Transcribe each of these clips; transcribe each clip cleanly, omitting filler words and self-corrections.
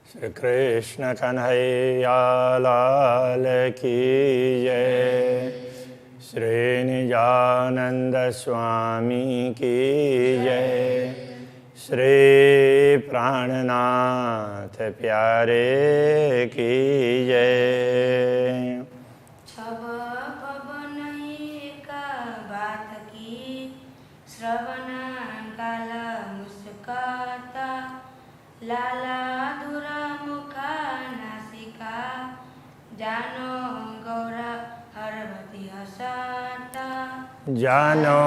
श्री कृष्ण कन्हैया लाल की जय। श्री निजानंद स्वामी की जय। श्री प्राणनाथ प्यारे की जय। छब पवन का बात की श्रवण काल मुस्काता लाला धुरा मुखा नासिका जानो गौरा हरवती हसाता जानो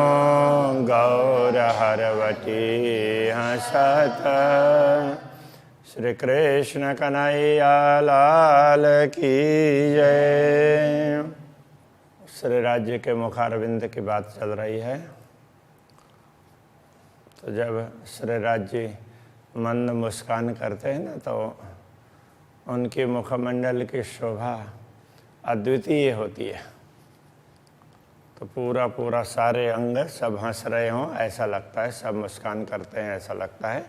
गौर हरवती हंसत। श्री कृष्ण कन्हैया लाल की जय। श्री राज्य के मुखारविंद की बात चल रही है। तो जब श्री राज्य मंद मुस्कान करते हैं ना, तो उनके मुखमंडल की शोभा अद्वितीय होती है। तो पूरा पूरा सारे अंग सब हंस रहे हों ऐसा लगता है, सब मुस्कान करते हैं ऐसा लगता है।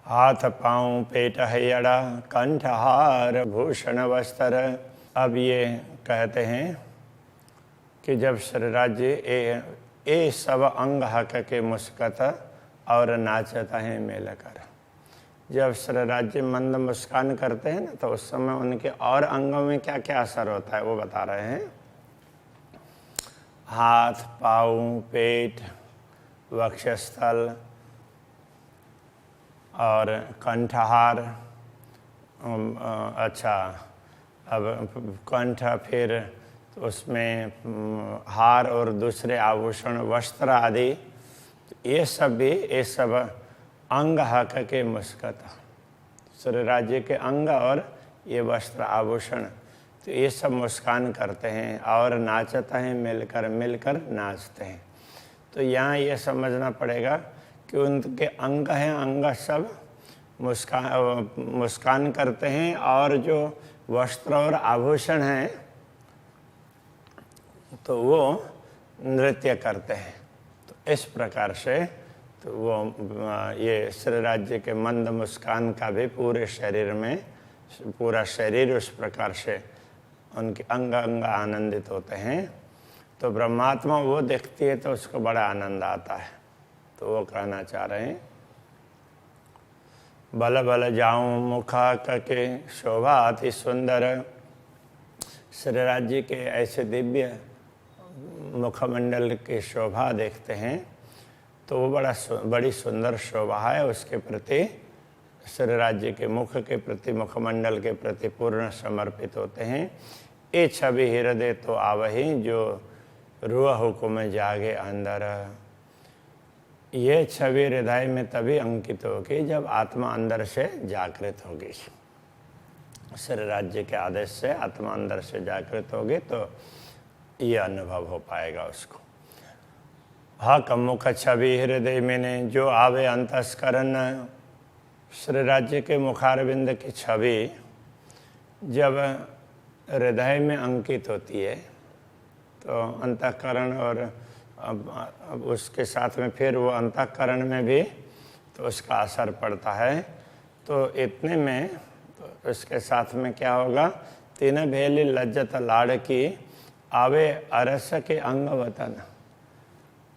हाथ पाँव पेट हैयड़ा कंठहार भूषण वस्त्र। अब ये कहते हैं कि जब श्री राज्य ए सब अंग हक के मुस्कत और नाचता है मिलकर। जब श्री राज्य मंद मुस्कान करते हैं ना, तो उस समय उनके और अंगों में क्या क्या असर होता है वो बता रहे हैं। हाथ पाँव पेट वक्षस्थल और कंठहार। अच्छा, अब कंठ, फिर उसमें हार और दूसरे आभूषण वस्त्र आदि, ये सब भी ये सब अंग हक के मुस्कत। श्री राज्य के अंग और ये वस्त्र आभूषण, तो ये सब मुस्कान करते हैं और नाचता है मिलकर मिलकर नाचते हैं। तो यहाँ ये समझना पड़ेगा कि उनके अंग हैं, अंग सब मुस्कान करते हैं और जो वस्त्र और आभूषण हैं तो वो नृत्य करते हैं। तो इस प्रकार से तो वो ये श्री राज्य के मंद मुस्कान का भी पूरे शरीर में, पूरा शरीर उस प्रकार से उनके अंग अंग आनंदित होते हैं। तो ब्रह्मात्मा वो देखती है तो उसको बड़ा आनंद आता है। तो वो कहना चाह रहे हैं, बल बल जाऊं मुखा के शोभा अति सुंदर। श्री राज्य के ऐसे दिव्य मुखमंडल की शोभा देखते हैं तो वो बड़ी सुंदर शोभा है। उसके प्रति श्री राज्य के मुख के प्रति, मुखमंडल के प्रति पूर्ण समर्पित होते हैं। ये छवि हृदय तो आवही जो रूह हुकुम जागे अंदर। ये छवि हृदय में तभी अंकित होगी जब आत्मा अंदर से जागृत होगी। श्री राज्य के आदेश से आत्मा अंदर से जागृत होगी तो ये अनुभव हो पाएगा उसको। हक मुख छवि हृदय में जो आवे अंतस्करण। श्री राज्य के मुखारविंद की छवि जब हृदय में अंकित होती है तो अंतःकरण, और अब उसके साथ में फिर वो अंतःकरण में भी तो उसका असर पड़ता है। तो इतने में तो इसके साथ में क्या होगा, तीन भेली लज्जत लाड़ की आवे अरस के अंग वतन।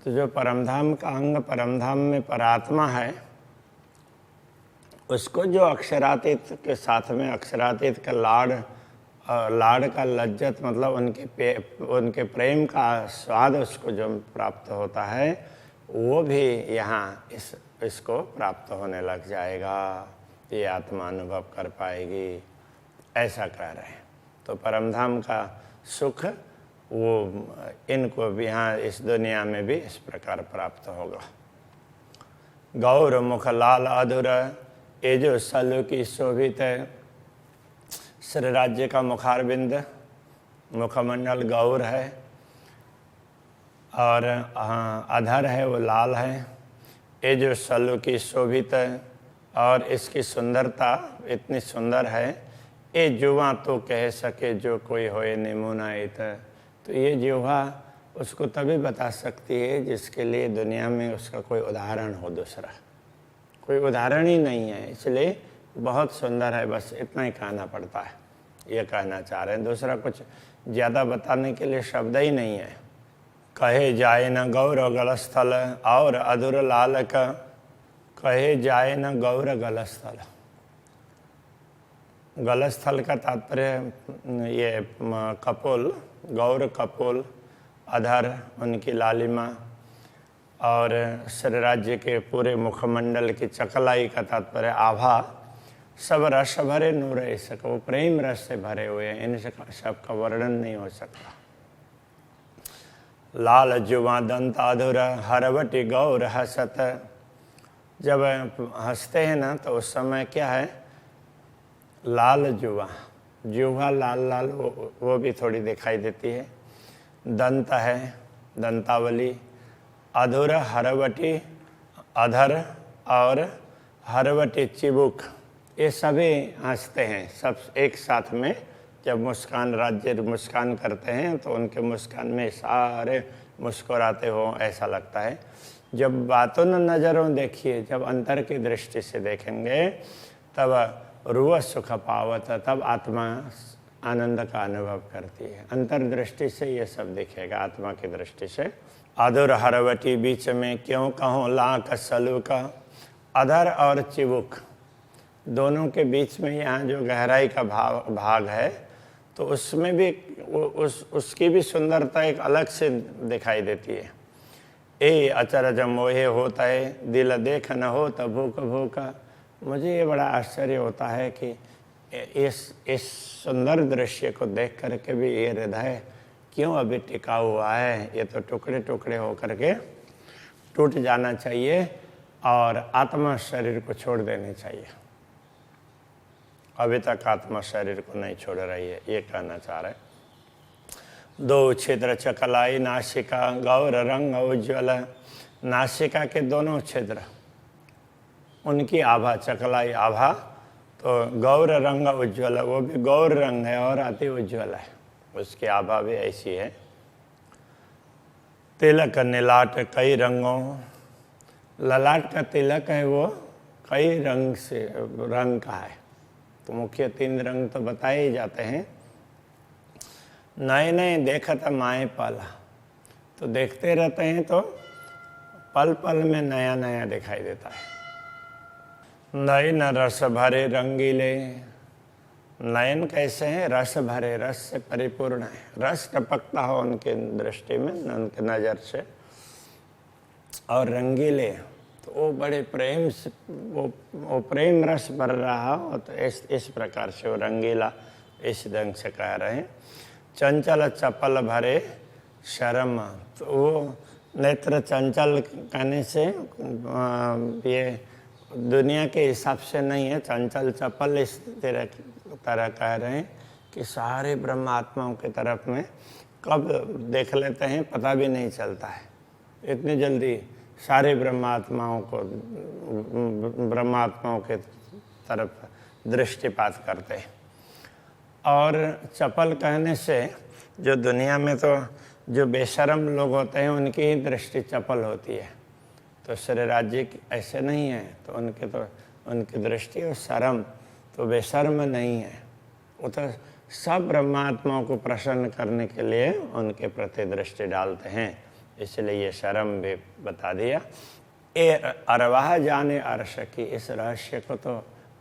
तो जो परमधाम का अंग, परमधाम में परात्मा है, उसको जो अक्षरातीत के साथ में अक्षरातीत का लाड़ का लज्जत, मतलब उनके प्रेम का स्वाद उसको जो प्राप्त होता है, वो भी यहाँ इसको प्राप्त होने लग जाएगा। ये आत्मा अनुभव कर पाएगी, ऐसा कह रहे हैं। तो परमधाम का सुख वो इनको भी यहाँ इस दुनिया में भी इस प्रकार प्राप्त होगा। गौर मुख लाल अधुर ये जो सलु की शोभित है। श्री राज्य का मुखारविंद, मुखमंडल गौर है और अधर है वो लाल है। ये जो सलु की शोभित है और इसकी सुंदरता इतनी सुंदर है। ये जुआ तो कह सके जो कोई होए निमुनाइत। तो ये जिह्वा उसको तभी बता सकती है जिसके लिए दुनिया में उसका कोई उदाहरण हो। दूसरा कोई उदाहरण ही नहीं है, इसलिए बहुत सुंदर है, बस इतना ही कहना पड़ता है, ये कहना चाह रहे हैं। दूसरा कुछ ज़्यादा बताने के लिए शब्द ही नहीं है। कहे जाए न गौर गलस्थल और अधुर लाल का, कहे जाए न गौर गलस्थल। गलस्थल का तात्पर्य ये कपोल, गौर कपोल, अधर उनकी लालिमा, और श्री राज्य के पूरे मुखमंडल की चकलाई का तात्पर्य आभा, सब रस भरे नूर ऐसा, वो प्रेम रस से भरे हुए हैं, इन सब का वर्णन नहीं हो सकता। लाल जुआ दंत अधुर हरवटी गौर हसत। जब हंसते हैं ना तो उस समय क्या है, लाल जुआ, जुआ लाल लाल वो भी थोड़ी दिखाई देती है। दंत है, दंतावली, अधुर हरवटी अधर, और हरवटी चिबुक, ये सभी हंसते हैं सब एक साथ में। जब मुस्कान राज्य मुस्कान करते हैं तो उनके मुस्कान में सारे मुस्कुराते हो ऐसा लगता है। जब बातों न नज़रों देखिए, जब अंतर की दृष्टि से देखेंगे तब रूह सुख पावत, तब आत्मा आनंद का अनुभव करती है। अंतर दृष्टि से ये सब दिखेगा, आत्मा की दृष्टि से। अधुर हरवटी बीच में क्यों कहूँ लाख सलू का। अधर और चिबुक दोनों के बीच में यहाँ जो गहराई का भाग है, तो उसमें भी उसकी भी सुंदरता एक अलग से दिखाई देती है। ए अचरज मोहे होता है, दिल देख न हो तो भूख भूखा। मुझे ये बड़ा आश्चर्य होता है कि इस सुंदर दृश्य को देख करके भी ये हृदय क्यों अभी टिका हुआ है। ये तो टुकड़े टुकड़े होकर के टूट जाना चाहिए और आत्मा शरीर को छोड़ देनी चाहिए। अभी तक आत्मा शरीर को नहीं छोड़ रही है, ये कहना चाह रहे। दो छिद्र चकलाई नासिका गौर रंग उज्ज्वल। नासिका के दोनों छिद्र, उनकी आभा, चकलाई आभा, तो गौर रंग उज्ज्वल, वो भी गौर रंग है और अति उज्ज्वल है, उसकी आभा भी ऐसी है। तिलक नीलाट कई रंगों, ललाट का तिलक है वो कई रंग से रंग का है। तो मुख्य 3 रंग तो बताए ही जाते हैं। नए नए देखत माए पाला, तो देखते रहते हैं तो पल पल में नया नया दिखाई देता है। नयन रस भरे रंगीले, नयन कैसे हैं, रस भरे, रस से परिपूर्ण है, रस टपकता हो उनके दृष्टि में, उनके नज़र से। और रंगीले, तो वो बड़े प्रेम से, वो प्रेम रस भर रहा हो, तो इस प्रकार से वो रंगीला इस ढंग से कह रहे हैं। चंचल चपल भरे शर्म, तो वो नेत्र चंचल कहने से ये दुनिया के हिसाब से नहीं है, चंचल चपल इस तरह कह रहे हैं कि सारे ब्रह्मात्माओं की तरफ में कब देख लेते हैं पता भी नहीं चलता है। इतनी जल्दी सारे ब्रह्मात्माओं के तरफ दृष्टिपात करते हैं। और चपल कहने से जो दुनिया में तो जो बेशर्म लोग होते हैं उनकी ही दृष्टि चपल होती है, तो श्री राज्य ऐसे नहीं है, तो उनकी दृष्टि और शर्म तो बेशर्म नहीं है। वो तो सब ब्रह्मात्माओं को प्रसन्न करने के लिए उनके प्रति दृष्टि डालते हैं, इसलिए ये शर्म भी बता दिया। ए अरवाह जाने अर्श की, इस रहस्य को तो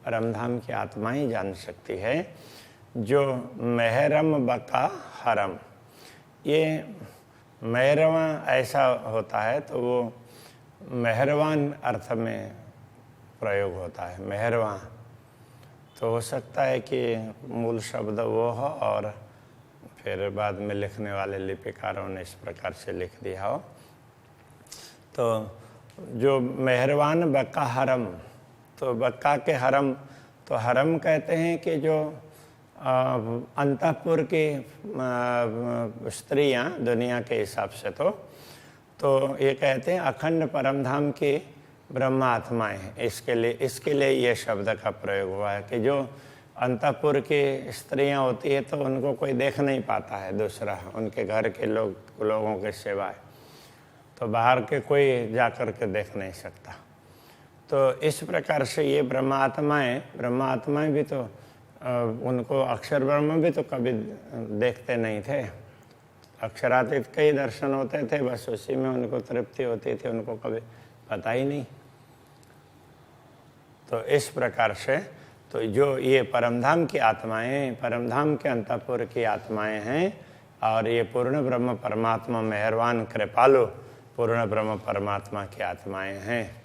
परमधाम की आत्मा ही जान सकती है। जो मेहरम बका हरम, ये मेहरवा ऐसा होता है तो वो मेहरवान अर्थ में प्रयोग होता है। मेहरवा तो हो सकता है कि मूल शब्द वो हो और फिर बाद में लिखने वाले लिपिकारों ने इस प्रकार से लिख दिया हो। तो जो मेहरवान बक्का हरम, तो बक्का के हरम, तो हरम कहते हैं कि जो अंतःपुर की स्त्रियां दुनिया के हिसाब से, तो ये कहते हैं अखंड परमधाम की ब्रह्म आत्माएं हैं। इसके लिए ये शब्द का प्रयोग हुआ है कि जो अंतःपुर की स्त्रियां होती है तो उनको कोई देख नहीं पाता है दूसरा, उनके घर के लोगों के सिवाय, तो बाहर के कोई जा कर के देख नहीं सकता। तो इस प्रकार से ये ब्रह्मात्माएं भी तो उनको अक्षर ब्रह्म भी तो कभी देखते नहीं थे। अक्षरातीत कई दर्शन होते थे, बस उसी में उनको तृप्ति होती थी, उनको कभी पता ही नहीं। तो इस प्रकार से तो जो ये परमधाम की आत्माएं, परमधाम के अंतःपुर की आत्माएं हैं, और ये पूर्ण ब्रह्म परमात्मा मेहरबान कृपालु पूर्ण ब्रह्म परमात्मा की आत्माएं हैं,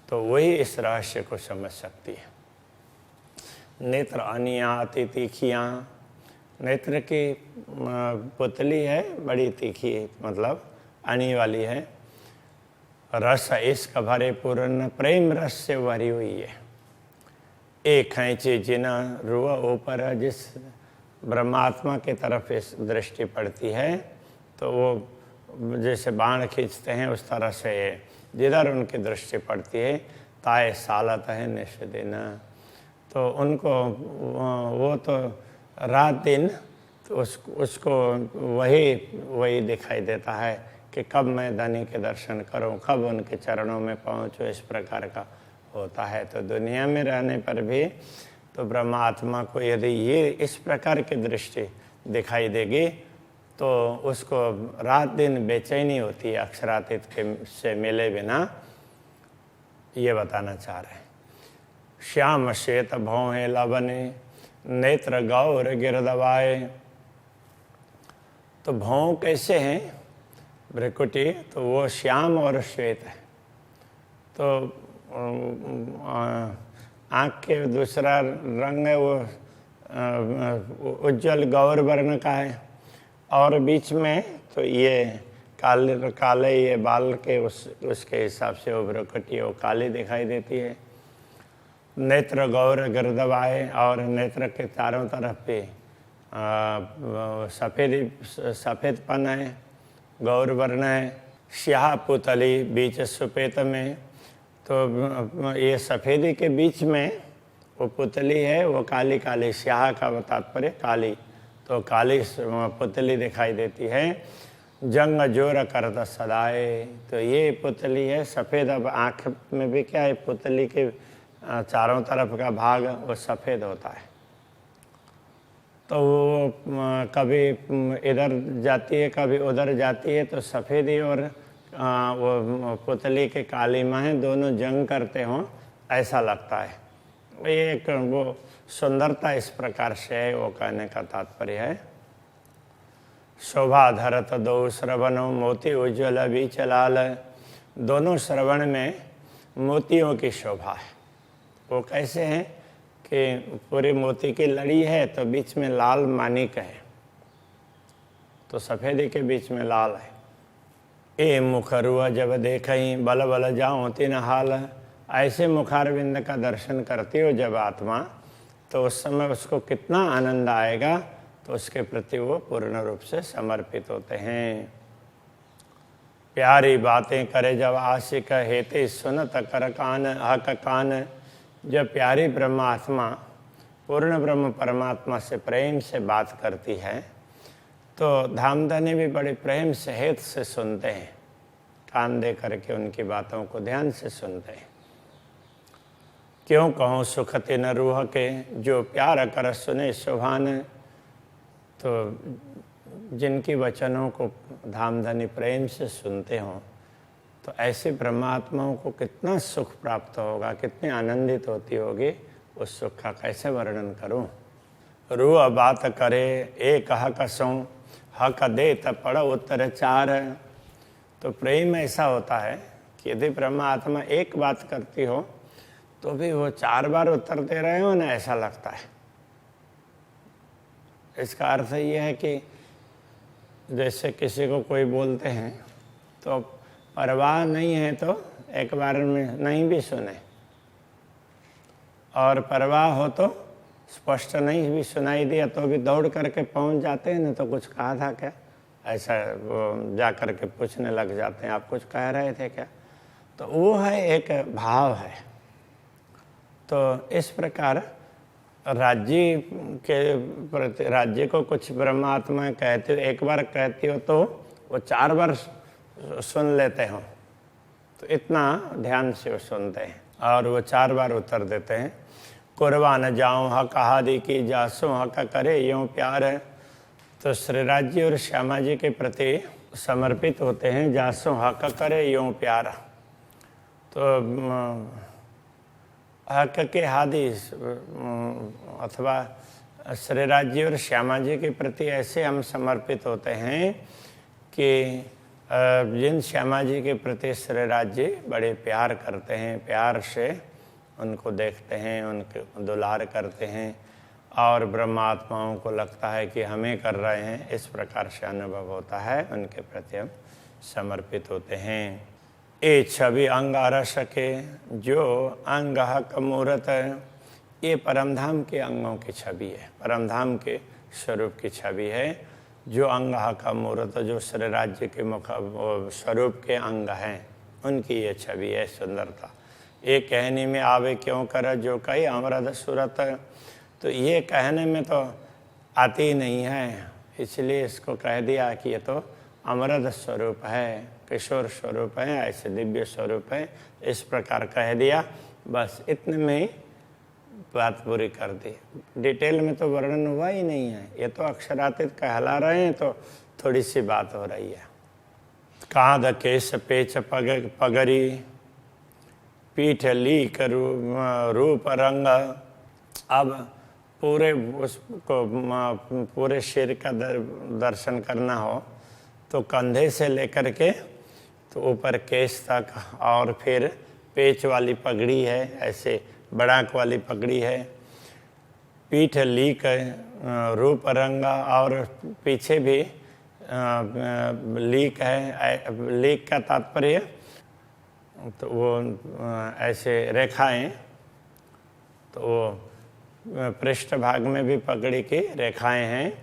तो वही इस रहस्य को समझ सकती है। नेत्र अनिया अति तीखियाँ, नेत्र की पुतली है, बड़ी तीखी, मतलब अनी वाली है। रस इश्क भरे पूर्ण प्रेम रस से भरी हुई है। एक खैंचे जिना रुआ ऊपर, जिस ब्रह्मात्मा की तरफ इस दृष्टि पड़ती है तो वो जैसे बाण खींचते हैं उस तरह से जिधर उनकी दृष्टि पड़ती है ताए सालत है निष्दिन, तो उनको वो तो रात दिन तो उसको वही दिखाई देता है कि कब मैं धनी के दर्शन करूं, कब उनके चरणों में पहुंचूं, इस प्रकार का होता है। तो दुनिया में रहने पर भी तो ब्रह्मात्मा को यदि ये इस प्रकार की दृष्टि दिखाई देगी तो उसको रात दिन बेचैनी होती है अक्षरातीत के से मिले बिना, ये बताना चाह रहे हैं। श्याम श्वेत भौहें लवने नेत्र गौर गिरदवाए, तो भौं कैसे हैं भ्रिकुटी, तो वो श्याम और श्वेत है। तो आँख के दूसरा रंग है वो उज्जवल गौर वर्ण का है, और बीच में तो ये काले ये बाल के उसके हिसाब से वो भ्रिकुटी वो काली दिखाई देती है। नेत्र गौर गिरदवाए, और नेत्र के चारों तरफ पे सफ़ेदपन है, गौर वर्ण है। स्याह पुतली बीच सुपेत में, तो ये सफ़ेदी के बीच में वो पुतली है, वो काली काली, स्याह का तात्पर्य काली, तो काली पुतली दिखाई देती है। जंग जोर करता सदाए, तो ये पुतली है सफ़ेद। अब आँख में भी क्या है, पुतली के चारों तरफ का भाग वो सफ़ेद होता है, तो वो कभी इधर जाती है कभी उधर जाती है, तो सफ़ेदी और वो पुतली के काली माहें दोनों जंग करते हों ऐसा लगता है। ये एक वो सुंदरता इस प्रकार से है, वो कहने का तात्पर्य है। शोभा धरत दो श्रवणों मोती उज्ज्वल बीच लाल, दोनों श्रवण में मोतियों की शोभा है। वो कैसे हैं कि पूरी मोती की लड़ी है तो बीच में लाल मानिक है, तो सफ़ेदी के बीच में लाल है। ए मुखरुआ जब देखई बल बल जाऊँ तीन हाल, ऐसे मुखारविंद का दर्शन करती हो जब आत्मा, तो उस समय उसको कितना आनंद आएगा, तो उसके प्रति वो पूर्ण रूप से समर्पित होते हैं। प्यारी बातें करे जब आशिक हेते सुनत कर कान हक कान, जब प्यारी ब्रह्मात्मा पूर्ण ब्रह्म परमात्मा से प्रेम से बात करती है तो धामधनी भी बड़े प्रेम से हेत से सुनते हैं, कान दे करके उनकी बातों को ध्यान से सुनते हैं। क्यों कहूँ सुखते न रूह के, जो प्यार कर सुने सुभान, तो जिनकी वचनों को धामधनी प्रेम से सुनते हों तो ऐसे ब्रह्मात्माओं को कितना सुख प्राप्त होगा, कितनी आनंदित होती होगी, उस सुख का कैसे वर्णन करूं। रूह बात करे एक हक सो, हक दे तब पढ़ो उत्तर चार, तो प्रेम ऐसा होता है कि यदि ब्रह्मात्मा एक बात करती हो तो भी वो 4 बार उत्तर दे रहे हो ना, ऐसा लगता है। इसका अर्थ ये है कि जैसे किसी को कोई बोलते हैं तो परवाह नहीं है तो एक बार में नहीं भी सुने, और परवाह हो तो स्पष्ट नहीं भी सुनाई दिया तो भी दौड़ करके पहुंच जाते हैं ना, तो कुछ कहा था क्या, ऐसा वो जा कर के पूछने लग जाते हैं, आप कुछ कह रहे थे क्या, तो वो है एक भाव है। तो इस प्रकार राज्य के प्रति, राज्य को कुछ ब्रह्मात्मा कहते हो, एक बार कहती हो तो वो 4 बार सुन लेते हो, तो इतना ध्यान से वो सुनते हैं। और वो 4 बार उत्तर देते हैं। कुर्बान जाऊँ हक हादी की जासों हक करे यूँ प्यार है। तो श्रीराज जी और श्यामा जी के प्रति समर्पित होते हैं, जासों हक करे यूँ प्यार। तो हक के हादी अथवा श्रीराज जी और श्यामा जी के प्रति ऐसे हम समर्पित होते हैं कि जिन श्यामा जी के प्रति श्रीराज जी बड़े प्यार करते हैं, प्यार से उनको देखते हैं, उनके दुलार करते हैं और ब्रह्मात्माओं को लगता है कि हमें कर रहे हैं, इस प्रकार से अनुभव होता है, उनके प्रति हम समर्पित होते हैं। ये छवि अंग रस के जो अंग हक मूर्त है, ये परमधाम के अंगों की छवि है, परमधाम के स्वरूप की छवि है। जो अंग हक मूर्त, जो श्रीराज जी के मुख स्वरूप के अंग हैं, उनकी ये छवि है, सुंदरता। ये कहने में आवे क्यों कर जो कई अमृत सूरत। तो ये कहने में तो आती ही नहीं है, इसलिए इसको कह दिया कि ये तो अमृत स्वरूप है, किशोर स्वरूप है, ऐसे दिव्य स्वरूप है, इस प्रकार कह दिया। बस इतने में ही बात पूरी कर दी। डिटेल में तो वर्णन हुआ ही नहीं है, ये तो अक्षरातीत कहला रहे हैं, तो थोड़ी सी बात हो रही है। कांध केश पेच पगरी पीठ लीक रूप रंग। अब पूरे उसको पूरे शरीर का दर्शन करना हो तो कंधे से लेकर के तो ऊपर केश तक, और फिर पेच वाली पगड़ी है, ऐसे बड़ाक वाली पगड़ी है, पीठ लीक रूप रंगा, और पीछे भी लीक है। लीक का तात्पर्य तो वो ऐसे रेखाएं, तो वो पृष्ठ भाग में भी पगड़ी की रेखाएं हैं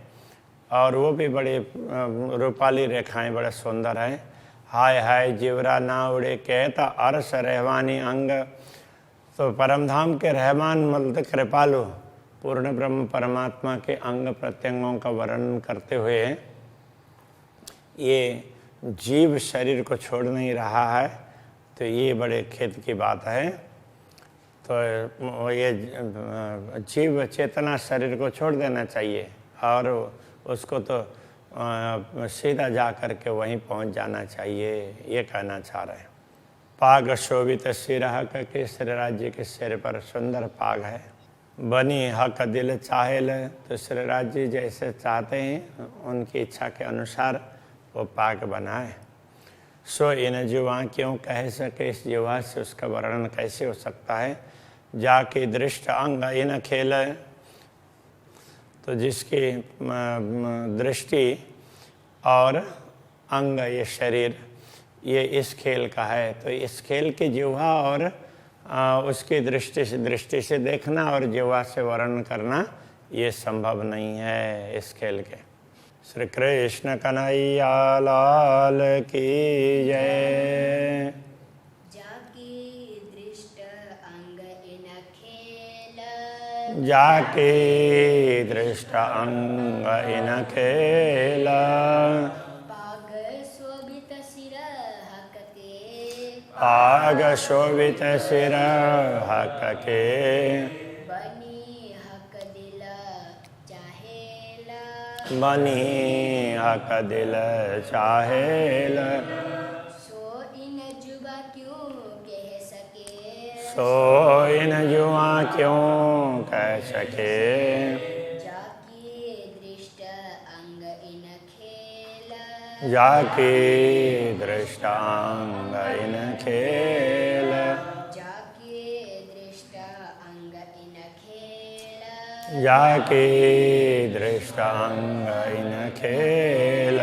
और वो भी बड़े रूपाली रेखाएं, बड़े सुंदर हैं। हाय हाय जीवरा ना उड़े कहता अरस रहवानी अंग। तो परमधाम के रहमान मतलब कृपालु पूर्ण ब्रह्म परमात्मा के अंग प्रत्यंगों का वर्णन करते हुए ये जीव शरीर को छोड़ नहीं रहा है, तो ये बड़े खेद की बात है। तो ये जीव चेतना शरीर को छोड़ देना चाहिए और उसको तो सीधा जा कर के वहीं पहुंच जाना चाहिए, ये कहना चाह रहे हैं। पाग शोभित सिर हक के श्रीराज जी के सिर पर सुंदर पाग है। बनी हक दिल चाहेल, तो श्रीराज जी जैसे चाहते हैं उनकी इच्छा के अनुसार वो पाग बनाए। सो इन जुआ क्यों कह सके, इस जुआ से उसका वर्णन कैसे हो सकता है। जाके दृष्ट अंग इन खेल, तो जिसकी दृष्टि और अंग ये शरीर ये इस खेल का है, तो इस खेल की जिह्वा और उसकी दृष्टि से देखना और जिह्वा से वर्णन करना ये संभव नहीं है इस खेल के। श्री कृष्ण कन्हैया लाल की जय। जाके दृष्ट अंग इन खेल, जाके दृष्ट अंग इन खेल। पाग शोभित सिर हक के, पाग शोभित सिर हक के। बनी हक दिल चाहेल, बनी हक दिल चाहेल। सो इन जुबा क्यों कह सके, सो इन जुआ क्यों कह सके। जाके दृष्ट अंग इन खेल, जाके दृष्ट अंग इन खेल। जाके दृष्ट अंग इन खेल, जाके दृष्ट अंग इन खेल।